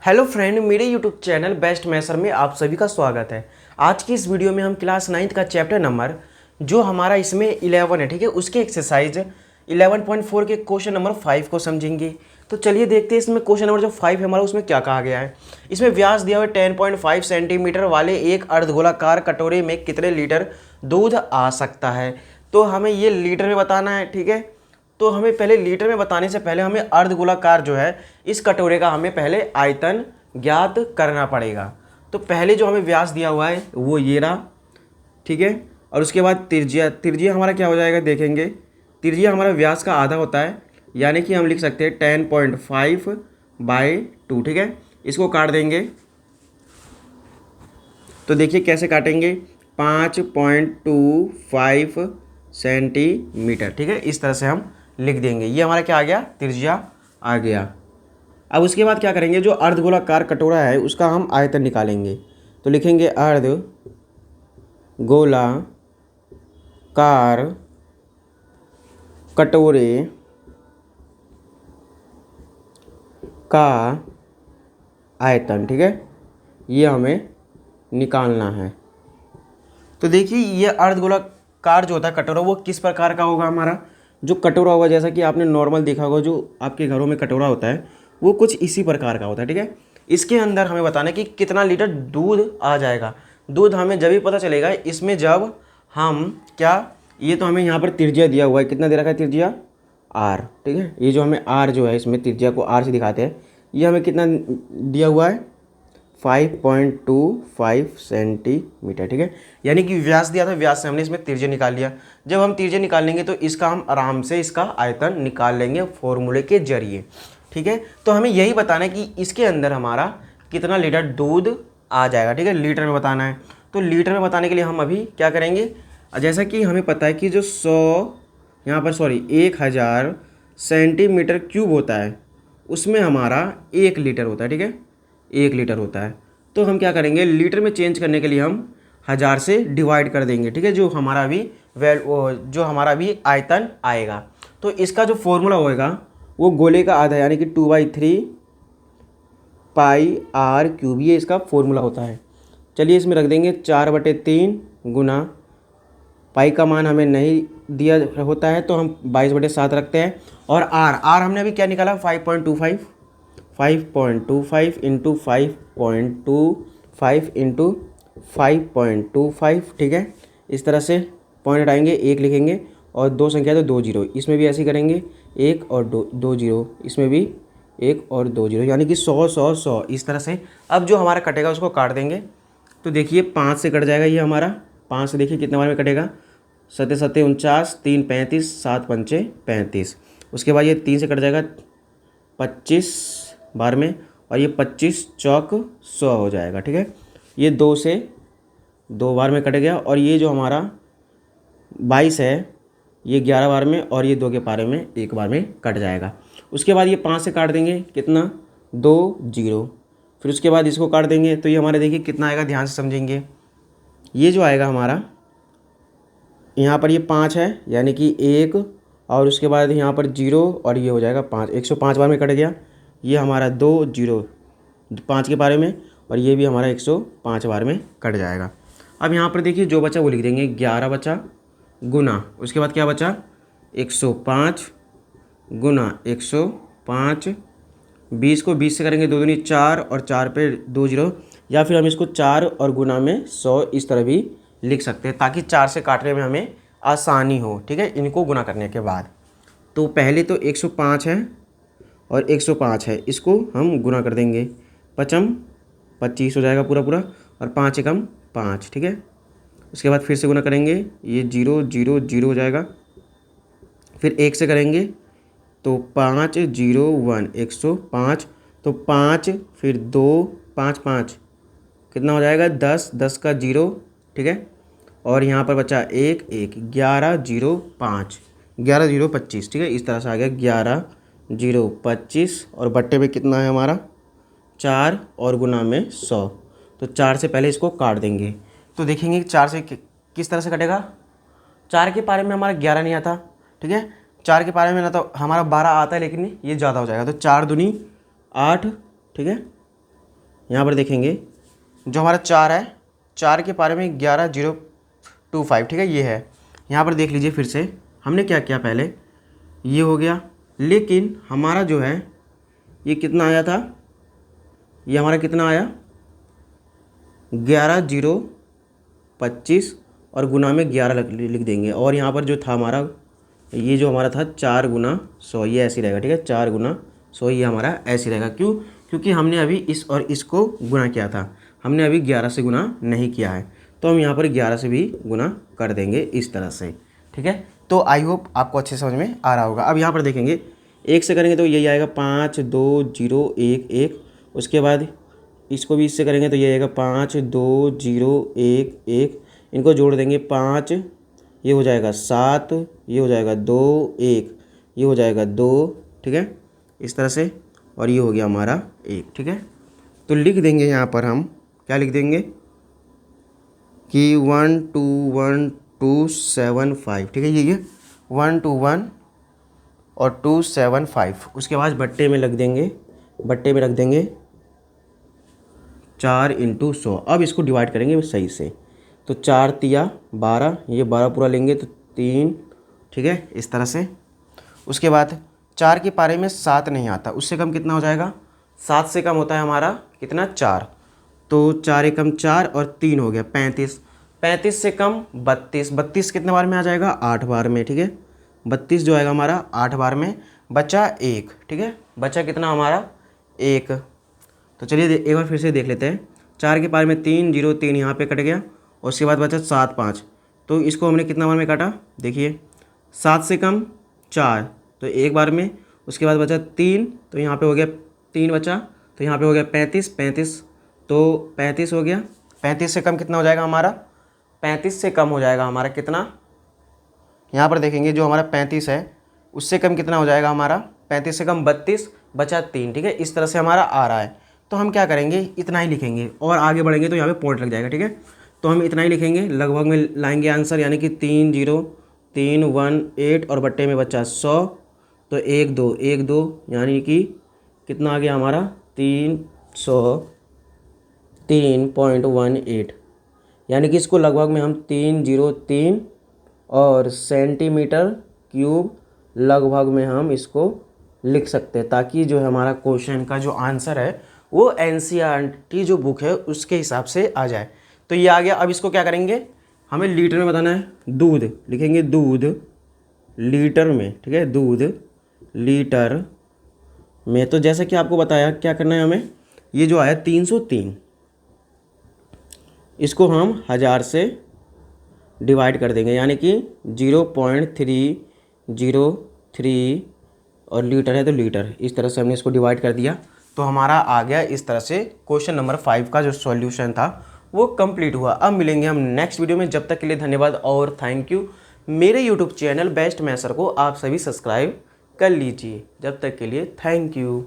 Hello friend, मेरे YouTube channel best मैथर में आप सभी का स्वागत है। आज की इस वीडियो में हम क्लास 9th का चैप्टर नंबर जो हमारा इसमें 11 है, ठीक है, उसके एक्सरसाइज 11.4 के क्वेश्चन नंबर 5 को समझेंगे। तो चलिए देखते हैं इसमें क्वेश्चन नंबर जो 5 है हमारा उसमें क्या कहा गया है। इसमें व्यास दिया हुआ 10.5 सेंटीमीटर वाले एक अर्धगोलाकार कटोरे में कितने लीटर दूध आ सकता है। तो हमें ये लीटर में बताना है, ठीक है। तो हमें पहले लीटर में बताने से पहले हमें अर्धगोलाकार जो है इस कटोरे का हमें पहले आयतन ज्ञात करना पड़ेगा। तो पहले जो हमें व्यास दिया हुआ है वो ये रहा, ठीक है। और उसके बाद त्रिज्या हमारा क्या हो जाएगा देखेंगे। त्रिज्या हमारा व्यास का आधा होता है, यानी कि हम लिख सकते हैं 10.5/2, ठीक है। इसको काट देंगे तो देखिए कैसे काटेंगे, 5.25 सेंटीमीटर, ठीक है। इस तरह से हम लिख देंगे। ये हमारा क्या आ गया, त्रिज्या आ गया। अब उसके बाद क्या करेंगे, जो अर्धगोलाकार कटोरा है उसका हम आयतन निकालेंगे। तो लिखेंगे अर्धगोलाकार कटोरे का आयतन, ठीक है, ये हमें निकालना है। तो देखिए ये अर्धगोलाकार जो होता है कटोरा वो किस प्रकार का होगा। हमारा जो कटोरा होगा, जैसा कि आपने नॉर्मल देखा होगा, जो आपके घरों में कटोरा होता है वो कुछ इसी प्रकार का होता है, ठीक है। इसके अंदर हमें बताना है कि कितना लीटर दूध आ जाएगा। दूध हमें जब ही पता चलेगा इसमें, जब हम क्या, ये तो हमें यहाँ पर त्रिज्या दिया हुआ है, कितना दे रखा है त्रिज्या, आर, ठीक है। ये जो हमें आर जो है, इसमें त्रिज्या को आर से दिखाते हैं, ये हमें कितना दिया हुआ है, 5.25 सेंटीमीटर, ठीक है। यानी कि व्यास दिया था, व्यास से हमने इसमें त्रिज्या निकाल लिया। जब हम त्रिज्या निकाल लेंगे तो इसका हम आराम से इसका आयतन निकाल लेंगे फॉर्मूले के जरिए, ठीक है। तो हमें यही बताना है कि इसके अंदर हमारा कितना लीटर दूध आ जाएगा, ठीक है। लीटर में बताना है। तो लीटर में बताने के लिए हम अभी क्या करेंगे, जैसा कि हमें पता है कि जो 1000 सेंटीमीटर क्यूब होता है उसमें हमारा 1 लीटर होता है, ठीक है, 1 लीटर होता है। तो हम क्या करेंगे, लीटर में चेंज करने के लिए हम 1000 से डिवाइड कर देंगे, ठीक है, जो हमारा भी आयतन आएगा। तो इसका जो फॉर्मूला होएगा वो गोले का आधा, यानी कि 2/3 पाई आर क्यूब, ये इसका फॉर्मूला होता है। चलिए इसमें रख देंगे 4/3 गुना, पाई का मान हमें नहीं दिया होता है तो हम 22/7 रखते हैं। और आर हमने अभी क्या निकाला, 5.25 इंटू 5.25 इंटू 5.25, ठीक है। इस तरह से पॉइंट हटाएंगे, 1 लिखेंगे और 2 संख्या तो 2 जीरो, इसमें भी ऐसे ही करेंगे, 1 और 2 जीरो, इसमें भी 1 और 2 जीरो, यानी कि 100 इस तरह से। अब जो हमारा कटेगा उसको काट देंगे। तो देखिए 5 से कट जाएगा ये हमारा, 5 से देखिए कितने बार में कटेगा, 7 7 49, 3 35, 7 पंचे 35। उसके बाद ये 3 से कट जाएगा 25 बार में, और ये 25 चौक 100 हो जाएगा, ठीक है। ये 2 से 2 बार में कट गया, और ये जो हमारा 22 है ये 11 बार में, और ये 2 के पारे में 1 बार में कट जाएगा। उसके बाद ये 5 से काट देंगे, कितना, 2 जीरो। फिर उसके बाद इसको काट देंगे तो ये हमारे देखिए कितना आएगा, ध्यान से समझेंगे। ये जो आएगा हमारा, यहाँ पर ये 5 है, यानी कि 1, और उसके बाद यहाँ पर 0, और ये हो जाएगा 5, 105 बार में कट गया। ये हमारा 2 जीरो 5 के पारे में, और ये भी हमारा 105 बार में कट जाएगा। अब यहाँ पर देखिए जो बचा वो लिख देंगे, 11 बचा गुना, उसके बाद क्या बचा, 105 गुना 105, 20 को 20 से करेंगे 2 दूनी 4, और 4 पे 2 जीरो, या फिर हम इसको 4 और गुना में 100 इस तरह भी लिख सकते हैं, ताकि 4 से काटने में हमें आसानी हो, ठीक है, इनको गुना करने के बाद। तो पहले तो 105 है और 105 है, इसको हम गुना कर देंगे, 5 25 हो जाएगा पूरा पूरा, और 5 एकम 5, ठीक है। उसके बाद फिर से गुना करेंगे, ये 0 0 0 हो जाएगा। फिर 1 से करेंगे तो 5 0 1 105, तो 5 फिर 2 5 5 कितना हो जाएगा, 10 10 का 0, ठीक है। और यहाँ पर बचा 1 1, 11 0 5, 11 0 25, ठीक है। इस तरह से आ गया 11 0 25, और बट्टे में कितना है हमारा, 4, और गुना में 100। तो 4 से पहले इसको काट देंगे। तो देखेंगे 4 से किस तरह से कटेगा। 4 के पारे में हमारा 11 नहीं आता, ठीक है, 4 के पारे में ना तो हमारा 12 आता है, लेकिन ये ज़्यादा हो जाएगा। तो 4 दूनी 8, ठीक है, यहाँ पर देखेंगे जो हमारा 4 है, 4 के पारे में 11,025, ठीक है, ये है। यहाँ पर देख लीजिए फिर से हमने क्या किया, पहले ये हो गया, लेकिन हमारा जो है ये कितना आया था, ये हमारा कितना आया 11,025 और गुना में 11 लिख देंगे। और यहाँ पर जो था हमारा, ये जो हमारा था 4 गुना 100, ये ऐसे रहेगा, ठीक है, 4 गुना 100 ये हमारा ऐसे रहेगा। क्यों? क्योंकि हमने अभी इस और इसको गुना किया था, हमने अभी 11 से गुना नहीं किया है, तो हम यहाँ पर 11 से भी गुना कर देंगे इस तरह से, ठीक है। तो आई होप आपको अच्छे समझ में आ रहा होगा। अब यहाँ पर देखेंगे 1 से करेंगे तो यही आएगा 5 2 0 1 1, उसके बाद इसको भी इससे करेंगे तो ये आएगा 5 2 0 1 1, इनको जोड़ देंगे 5, ये हो जाएगा 7, ये हो जाएगा 2 1, ये हो जाएगा 2, ठीक है, इस तरह से, और ये हो गया हमारा 1, ठीक है। तो लिख देंगे यहाँ पर हम क्या लिख देंगे कि 121,275, ठीक है, ये 121 और 275, उसके बाद बट्टे में रख देंगे, बट्टे में रख देंगे 4 × 100। अब इसको डिवाइड करेंगे सही से, तो 4 तिया 12, ये 12 पूरा लेंगे तो 3, ठीक है, इस तरह से। उसके बाद 4 के पारे में 7 नहीं आता, उससे कम कितना हो जाएगा, 7 से कम होता है हमारा कितना 4, तो 4 एकम 4 और 3 हो गया 35, 35 से कम 32, 32 कितने बार में आ जाएगा 8 बार में, ठीक है, 32 जो आएगा हमारा 8 बार में, बचा 1, ठीक है, बचा कितना हमारा 1। तो चलिए एक बार फिर से देख लेते हैं, 4 के पारे में 3 0 3 यहाँ पे कट गया, और उसके बाद बचा 7 5, तो इसको हमने कितना बार में काटा, देखिए 7 से कम 4 तो 1 बार में, उसके बाद बचा 3 तो यहाँ पे हो गया 3 बचा, तो यहाँ पे हो गया 35 35, तो 35 हो गया, 35 से कम कितना हो जाएगा हमारा, 35 से कम हो जाएगा हमारा कितना, यहाँ पर देखेंगे जो हमारा 35 है उससे कम कितना हो जाएगा हमारा, 35 से कम 32, बचा 3, ठीक है, इस तरह से हमारा आ रहा है। तो हम क्या करेंगे, इतना ही लिखेंगे, और आगे बढ़ेंगे तो यहाँ पे पॉइंट लग जाएगा, ठीक है। तो हम इतना ही लिखेंगे, लगभग में लाएंगे आंसर, यानी कि 30318 और बट्टे में बचा 100, तो 1 2 1 2, यानी कि कितना आ गया हमारा 303.18, यानी कि इसको लगभग में हम 303 और सेंटीमीटर क्यूब लगभग में हम इसको लिख सकते हैं, ताकि जो है हमारा क्वेश्चन का जो आंसर है वो एनसीईआरटी जो बुक है उसके हिसाब से आ जाए। तो ये आ गया। अब इसको क्या करेंगे, हमें लीटर में बताना है, दूध लिखेंगे, दूध लीटर में, ठीक है, दूध लीटर में। तो जैसे कि आपको बताया क्या करना है हमें, ये जो आया 303, इसको हम 1000 से डिवाइड कर देंगे, यानी कि 0.303, और लीटर है तो लीटर, इस तरह से हमने इसको डिवाइड कर दिया। तो हमारा आ गया इस तरह से क्वेश्चन नंबर 5 का जो सॉल्यूशन था वो कंप्लीट हुआ। अब मिलेंगे हम नेक्स्ट वीडियो में, जब तक के लिए धन्यवाद और थैंक यू। मेरे यूट्यूब चैनल बेस्ट मैथर को आप सभी सब्सक्राइब कर लीजिए। जब तक के लिए थैंक यू।